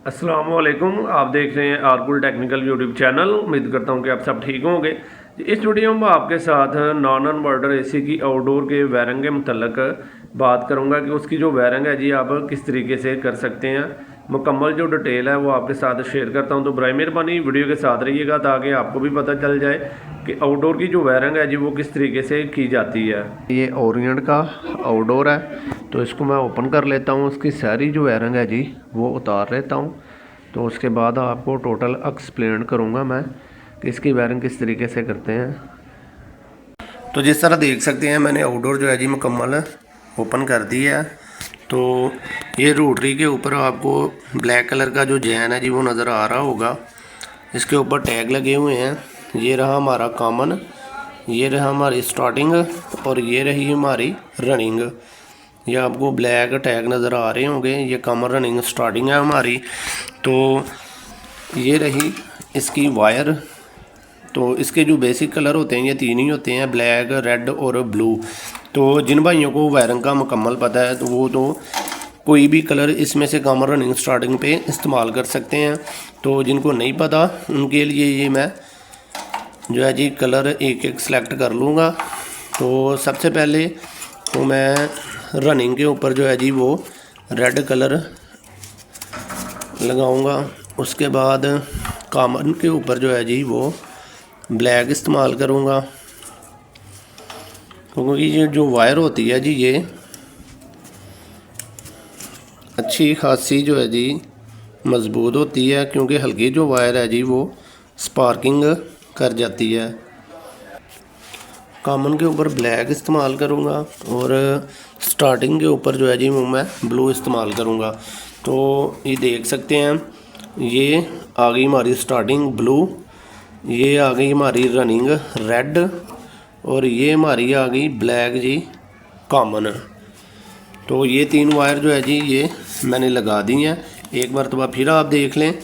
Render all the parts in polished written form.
अस्सलामुअलैकुम। आप देख रहे हैं आरकुल टेक्निकल यूट्यूब चैनल। उम्मीद करता हूं कि आप सब ठीक होंगे। इस वीडियो में आपके साथ नॉन इन्वर्टर एसी की आउटडोर के वायरिंग के मतलब बात करूंगा कि उसकी जो वायरिंग है जी आप किस तरीके से कर सकते हैं। मुकम्मल जो डिटेल है वो आपके साथ शेयर करता हूं, तो बराए मेहरबानी वीडियो के साथ रहिएगा ताकि आपको भी पता चल जाए कि आउटडोर की जो वायरिंग है जी वो किस तरीके से की जाती है। ये ओरिएंट का आउटडोर है, तो इसको मैं ओपन कर लेता हूँ। उसकी सारी जो वायरिंग है जी वो उतार लेता हूँ, तो उसके बाद आपको टोटल एक्सप्लेन करूँगा मैं कि इसकी वायरिंग किस तरीके से करते हैं। तो जिस तरह देख सकते हैं मैंने आउटडोर जो है जी मुकम्मल ओपन कर दी है। तो ये रोटरी के ऊपर आपको ब्लैक कलर का जो जैन है जी वो नज़र आ रहा होगा। इसके ऊपर टैग लगे हुए हैं। ये रहा हमारा कॉमन, ये रहा हमारी स्टार्टिंग और ये रही हमारी रनिंग। ये आपको ब्लैक टैग नज़र आ रहे होंगे। ये कॉमन, रनिंग, स्टार्टिंग है हमारी। तो ये रही इसकी वायर। तो इसके जो बेसिक कलर होते हैं ये तीन ही होते हैं, ब्लैक, रेड और ब्लू। तो जिन भाइयों को वायरिंग का मुकम्मल पता है तो वो तो कोई भी कलर इसमें से कॉमन, रनिंग, स्टार्टिंग पे इस्तेमाल कर सकते हैं। तो जिनको नहीं पता उनके लिए ये मैं जो है जी कलर एक एक सेलेक्ट कर लूँगा। तो सबसे पहले तो मैं रनिंग के ऊपर जो है जी वो रेड कलर लगाऊंगा। उसके बाद कॉमन के ऊपर जो है जी वो ब्लैक इस्तेमाल करूंगा, क्योंकि ये जो वायर होती है जी ये अच्छी खासी जो है जी मज़बूत होती है, क्योंकि हल्की जो वायर है जी वो स्पार्किंग कर जाती है। कॉमन के ऊपर ब्लैक इस्तेमाल करूंगा और स्टार्टिंग के ऊपर जो है जी वो मैं ब्लू इस्तेमाल करूंगा। तो ये देख सकते हैं ये आ गई हमारी स्टार्टिंग ब्लू, ये आ गई हमारी रनिंग रेड और ये हमारी आ गई ब्लैक जी कॉमन। तो ये तीन वायर जो है जी ये मैंने लगा दी हैं। एक मरतबा फिर आप देख लें,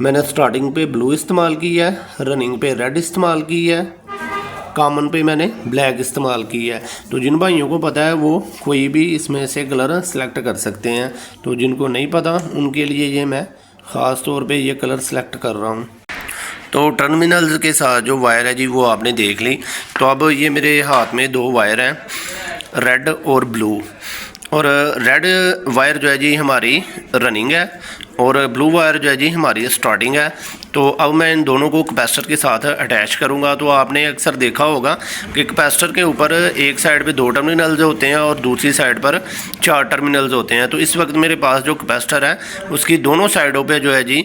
मैंने स्टार्टिंग पे ब्लू इस्तेमाल की है, रनिंग पे रेड इस्तेमाल की है, कॉमन पे मैंने ब्लैक इस्तेमाल की है। तो जिन भाइयों को पता है वो कोई भी इसमें से कलर सेलेक्ट कर सकते हैं। तो जिनको नहीं पता उनके लिए ये मैं ख़ास तौर पे ये कलर सेलेक्ट कर रहा हूँ। तो टर्मिनल्स के साथ जो वायर है जी वो आपने देख ली। तो अब ये मेरे हाथ में दो वायर हैं, रेड और ब्लू। और रेड वायर जो है जी हमारी रनिंग है और ब्लू वायर जो है जी हमारी स्टार्टिंग है। तो अब मैं इन दोनों को कैपेसिटर के साथ अटैच करूंगा। तो आपने अक्सर देखा होगा कि कैपेसिटर के ऊपर एक साइड पे दो टर्मिनल्स होते हैं और दूसरी साइड पर चार टर्मिनल्स होते हैं। तो इस वक्त मेरे पास जो कैपेसिटर है उसकी दोनों साइडों पे जो है जी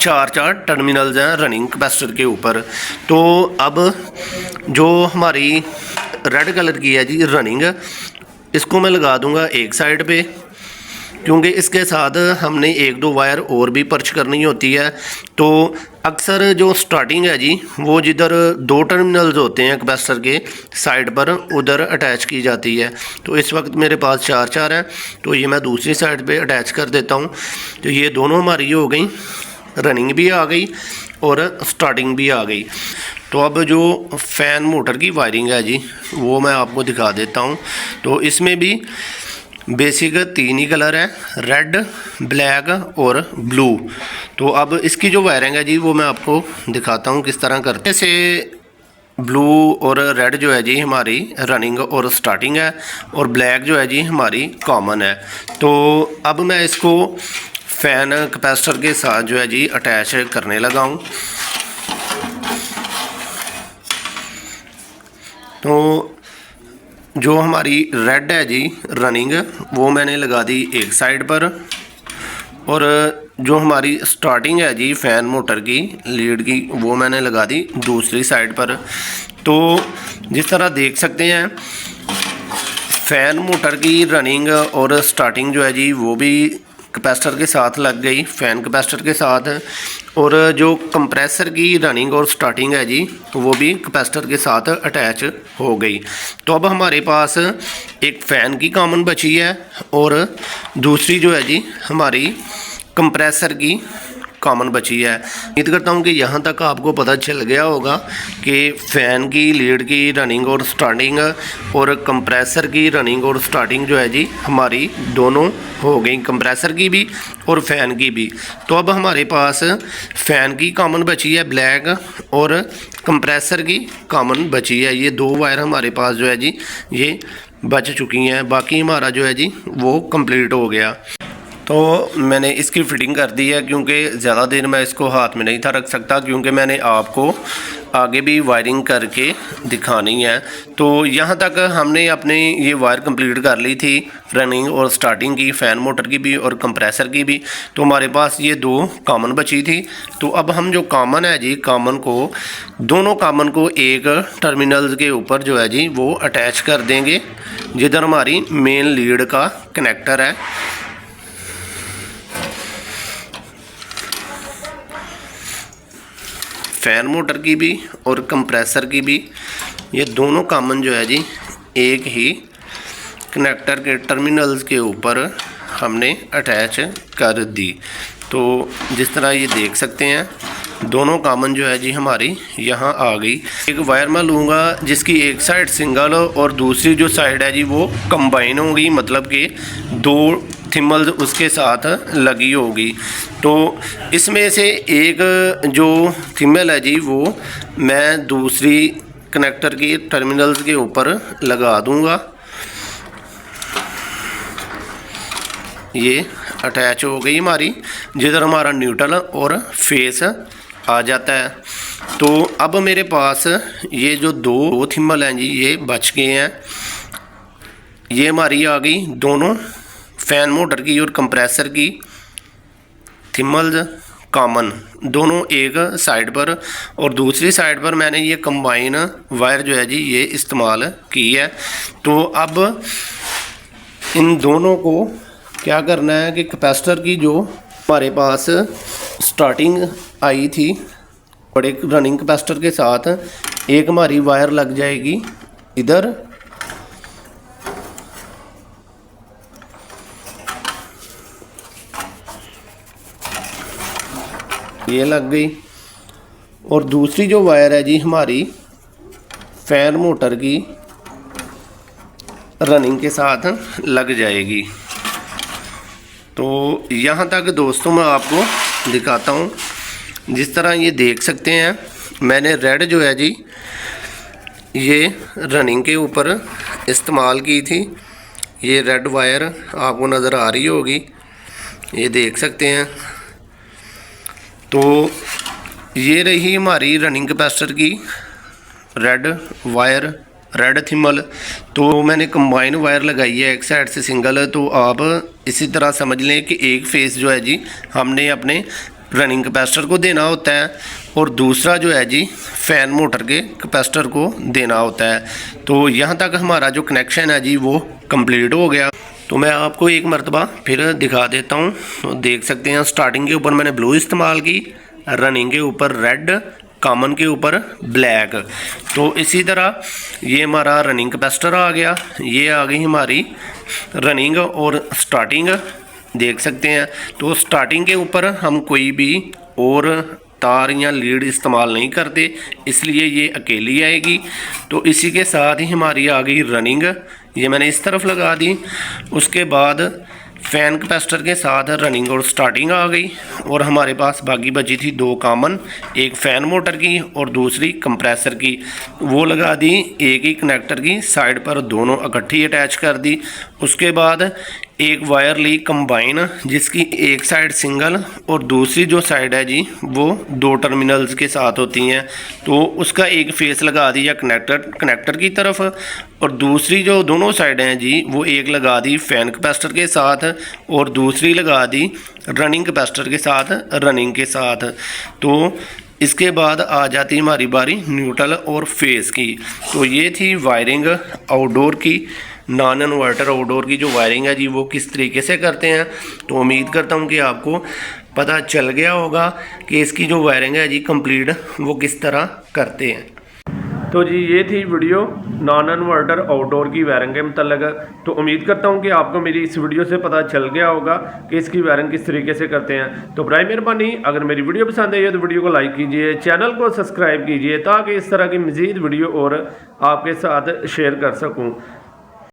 चार टर्मिनल्स हैं रनिंग कैपेसिटर के ऊपर। तो अब जो हमारी रेड कलर की है जी रनिंग, इसको मैं लगा दूंगा एक साइड पे, क्योंकि इसके साथ हमने एक दो वायर और भी पर्च करनी होती है। तो अक्सर जो स्टार्टिंग है जी वो जिधर दो टर्मिनल्स होते हैं कैपेसिटर के साइड पर उधर अटैच की जाती है। तो इस वक्त मेरे पास चार हैं, तो ये मैं दूसरी साइड पे अटैच कर देता हूँ। तो ये दोनों हमारी हो गई, रनिंग भी आ गई और स्टार्टिंग भी आ गई। तो अब जो फ़ैन मोटर की वायरिंग है जी वो मैं आपको दिखा देता हूँ। तो इसमें भी बेसिक तीन ही कलर है, रेड, ब्लैक और ब्लू। तो अब इसकी जो वायरिंग है जी वो मैं आपको दिखाता हूँ किस तरह करते से। ब्लू और रेड जो है जी हमारी रनिंग और स्टार्टिंग है और ब्लैक जो है जी हमारी कॉमन है। तो अब मैं इसको फ़ैन कैपेसिटर के साथ जो है जी अटैच करने लगा हूँ। तो जो हमारी रेड है जी रनिंग वो मैंने लगा दी एक साइड पर और जो हमारी स्टार्टिंग है जी फ़ैन मोटर की लीड की वो मैंने लगा दी दूसरी साइड पर। तो जिस तरह देख सकते हैं फ़ैन मोटर की रनिंग और स्टार्टिंग जो है जी वो भी कैपेसिटर के साथ लग गई, फ़ैन कैपेसिटर के साथ। और जो कंप्रेसर की रनिंग और स्टार्टिंग है जी वो भी कैपेसिटर के साथ अटैच हो गई। तो अब हमारे पास एक फ़ैन की कॉमन बची है और दूसरी जो है जी हमारी कंप्रेसर की कॉमन बची है। उम्मीद करता हूँ कि यहाँ तक आपको पता चल गया होगा कि फ़ैन की लीड की रनिंग और स्टार्टिंग और कंप्रेसर की रनिंग और स्टार्टिंग जो है जी हमारी दोनों हो गई, कंप्रेसर की भी और फ़ैन की भी। तो अब हमारे पास फ़ैन की कॉमन बची है ब्लैक और कंप्रेसर की कॉमन बची है। ये 2 वायर हमारे पास जो है जी ये बच चुकी हैं, बाकी हमारा जो है जी वो कंप्लीट हो गया। तो मैंने इसकी फ़िटिंग कर दी है क्योंकि ज़्यादा देर मैं इसको हाथ में नहीं था रख सकता, क्योंकि मैंने आपको आगे भी वायरिंग करके दिखानी है। तो यहाँ तक हमने अपने ये वायर कंप्लीट कर ली थी, रनिंग और स्टार्टिंग की, फ़ैन मोटर की भी और कंप्रेसर की भी। तो हमारे पास ये 2 कॉमन बची थी। तो अब हम जो कॉमन है जी कॉमन को, दोनों कॉमन को एक टर्मिनल्स के ऊपर जो है जी वो अटैच कर देंगे जिधर हमारी मेन लीड का कनेक्टर है। फ़ैन मोटर की भी और कंप्रेसर की भी ये दोनों कॉमन जो है जी एक ही कनेक्टर के टर्मिनल्स के ऊपर हमने अटैच कर दी। तो जिस तरह ये देख सकते हैं दोनों कॉमन जो है जी हमारी यहाँ आ गई। एक वायर मैं लूँगा जिसकी एक साइड सिंगल और दूसरी जो साइड है जी वो कंबाइन होगी, मतलब कि 2 थिम्बल्स उसके साथ लगी होगी। तो इसमें से एक जो थिम्बल है जी वो मैं दूसरी कनेक्टर की टर्मिनल्स के ऊपर लगा दूंगा। ये अटैच हो गई हमारी, जिधर हमारा न्यूट्रल और फेस आ जाता है। तो अब मेरे पास ये जो 2 थिम्बल हैं जी ये बच गए हैं। ये हमारी आ गई दोनों फ़ैन मोटर की और कंप्रेसर की थिम्बल्स कॉमन, दोनों एक साइड पर, और दूसरी साइड पर मैंने ये कंबाइन वायर जो है जी ये इस्तेमाल की है। तो अब इन दोनों को क्या करना है कि कैपेसिटर की जो हमारे पास स्टार्टिंग आई थी बड़े रनिंग कैपेसिटर के साथ, एक हमारी वायर लग जाएगी इधर, ये लग गई, और दूसरी जो वायर है जी हमारी फ़ैन मोटर की रनिंग के साथ लग जाएगी। तो यहाँ तक दोस्तों मैं आपको दिखाता हूँ। जिस तरह ये देख सकते हैं मैंने रेड जो है जी ये रनिंग के ऊपर इस्तेमाल की थी। ये रेड वायर आपको नज़र आ रही होगी, ये देख सकते हैं। तो ये रही हमारी रनिंग कैपेसिटर की रेड वायर, रेड थिम्बल। तो मैंने कंबाइन वायर लगाई है एक साइड से सिंगल। तो आप इसी तरह समझ लें कि एक फेस जो है जी हमने अपने रनिंग कैपेसिटर को देना होता है और दूसरा जो है जी फ़ैन मोटर के कैपेसिटर को देना होता है। तो यहाँ तक हमारा जो कनेक्शन है जी वो कंप्लीट हो गया। तो मैं आपको एक मरतबा फिर दिखा देता हूँ। तो देख सकते हैं स्टार्टिंग के ऊपर मैंने ब्लू इस्तेमाल की, रनिंग के ऊपर रेड, कॉमन के ऊपर ब्लैक। तो इसी तरह ये हमारा रनिंग कैपेसिटर आ गया, ये आ गई हमारी रनिंग और स्टार्टिंग, देख सकते हैं। तो स्टार्टिंग के ऊपर हम कोई भी और तार या लीड इस्तेमाल नहीं करते, इसलिए ये अकेली आएगी। तो इसी के साथ ही हमारी आ गई रनिंग, ये मैंने इस तरफ लगा दी। उसके बाद फ़ैन कैपेसिटर के साथ रनिंग और स्टार्टिंग आ गई, और हमारे पास बाकी बची थी 2 कॉमन, एक फ़ैन मोटर की और दूसरी कंप्रेसर की, वो लगा दी एक ही कनेक्टर की साइड पर, दोनों इकट्ठी अटैच कर दी। उसके बाद एक वायर ली कंबाइन जिसकी एक साइड सिंगल और दूसरी जो साइड है जी वो 2 टर्मिनल्स के साथ होती हैं। तो उसका एक फेस लगा दिया कनेक्टर की तरफ, और दूसरी जो दोनों साइड हैं जी वो एक लगा दी फ़ैन कैपेसिटर के साथ और दूसरी लगा दी रनिंग कैपेसिटर के साथ, रनिंग के साथ। तो इसके बाद आ जाती हमारी बारी न्यूट्रल और फेस की। तो ये थी वायरिंग आउटडोर की, नॉन इन्वर्टर आउटडोर की जो वायरिंग है जी वो किस तरीके से करते हैं। तो उम्मीद करता हूँ कि आपको पता चल गया होगा कि इसकी जो वायरिंग है जी कंप्लीट वो किस तरह करते हैं। तो जी ये थी वीडियो नॉन इन्वर्टर आउटडोर की वायरिंग के मतलब। तो उम्मीद करता हूँ कि आपको मेरी इस वीडियो से पता चल गया होगा कि इसकी वायरिंग किस तरीके से करते हैं। तो बराए मेहरबानी अगर मेरी वीडियो पसंद आई है तो वीडियो को लाइक कीजिए, चैनल को सब्सक्राइब कीजिए ताकि इस तरह की मज़ीद वीडियो और आपके साथ शेयर कर सकूँ।